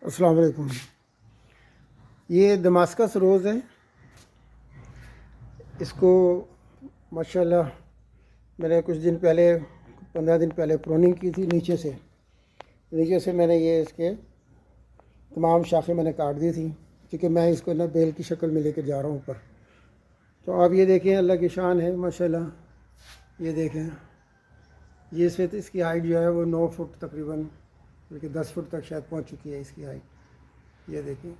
السلام علیکم۔ یہ دماسکس روز ہے، اس کو ماشاءاللہ میں نے کچھ دن پہلے 15 دن پہلے پروننگ کی تھی۔ نیچے سے میں نے یہ اس کے تمام شاخیں میں نے کاٹ دی تھی، کیونکہ میں اس کو نا بیل کی شکل میں لے کے جا رہا ہوں اوپر۔ تو آپ یہ دیکھیں، اللہ کی شان ہے ماشاءاللہ۔ یہ دیکھیں، یہ اس کی ہائٹ جو ہے وہ 9 فٹ تقریباً، بلکہ 10 فٹ تک شاید پہنچ چکی ہے اس کی ہائٹ۔ یہ دیکھیں،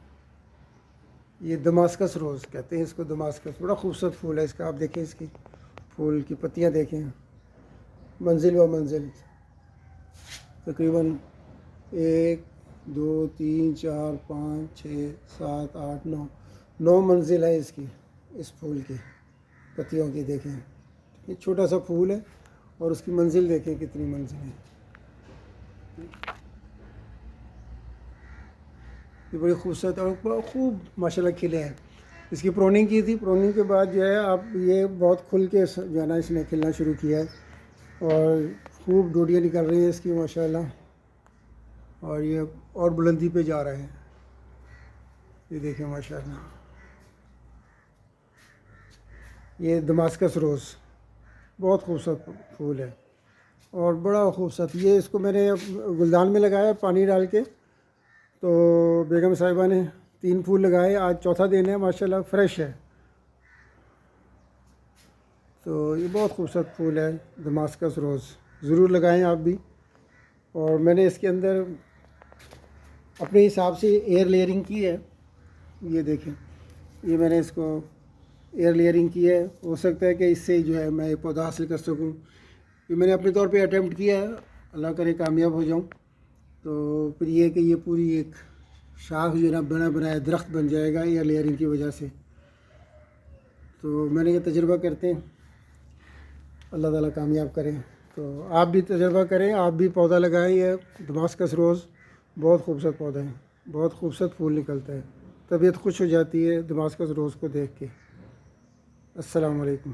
یہ دماسکس روز کہتے ہیں اس کو، دماسکس بڑا خوبصورت پھول ہے اس کا۔ آپ دیکھیں اس کی پھول کی پتیاں دیکھیں، منزل و منزل تقریباً 1 2 3 4 5 6 7 8 9 منزل ہے اس کی، اس پھول کی پتیوں کی۔ دیکھیں، یہ چھوٹا سا پھول ہے اور اس کی منزل دیکھیں کتنی منزل ہے۔ یہ بڑی خوبصورت اور بڑا خوب ماشاءاللہ کھلے ہیں۔ اس کی پروننگ کی تھی، پروننگ کے بعد جو ہے اب یہ بہت کھل کے جو ہے نا اس نے کھلنا شروع کیا ہے، اور خوب ڈوڈیاں نکل رہی ہیں اس کی ماشاءاللہ، اور یہ اور بلندی پہ جا رہے ہیں۔ یہ دیکھیں ماشاءاللہ، یہ دماسکس روز بہت خوبصورت پھول ہے اور بڑا خوبصورت۔ یہ اس کو میں نے گلدان میں لگایا پانی ڈال کے، تو بیگم صاحبہ نے 3 پھول لگائے، آج چوتھا دن ہے ماشاءاللہ، فریش ہے۔ تو یہ بہت خوبصورت پھول ہے دماسکس روز، ضرور لگائیں آپ بھی۔ اور میں نے اس کے اندر اپنے حساب سے ایئر لیئرنگ کی ہے۔ یہ دیکھیں، یہ میں نے اس کو ایئر لیئرنگ کی ہے۔ ہو سکتا ہے کہ اس سے جو ہے میں یہ پودا حاصل کر سکوں۔ یہ میں نے اپنے طور پہ اٹیمپٹ کیا ہے، اللہ کرے کامیاب ہو جاؤں تو پھر یہ کہ یہ پوری ایک شاخ جو ہے نا بنا بنایا درخت بن جائے گا ایئر لیئرنگ کی وجہ سے۔ تو میں نے یہ تجربہ کرتے ہیں، اللہ تعالیٰ کامیاب کریں۔ تو آپ بھی تجربہ کریں، آپ بھی پودا لگائیں۔ یہ دماسکس روز بہت خوبصورت پودا ہے، بہت خوبصورت پھول نکلتا ہے، طبیعت خوش ہو جاتی ہے دماسکس روز کو دیکھ کے۔ السلام علیکم۔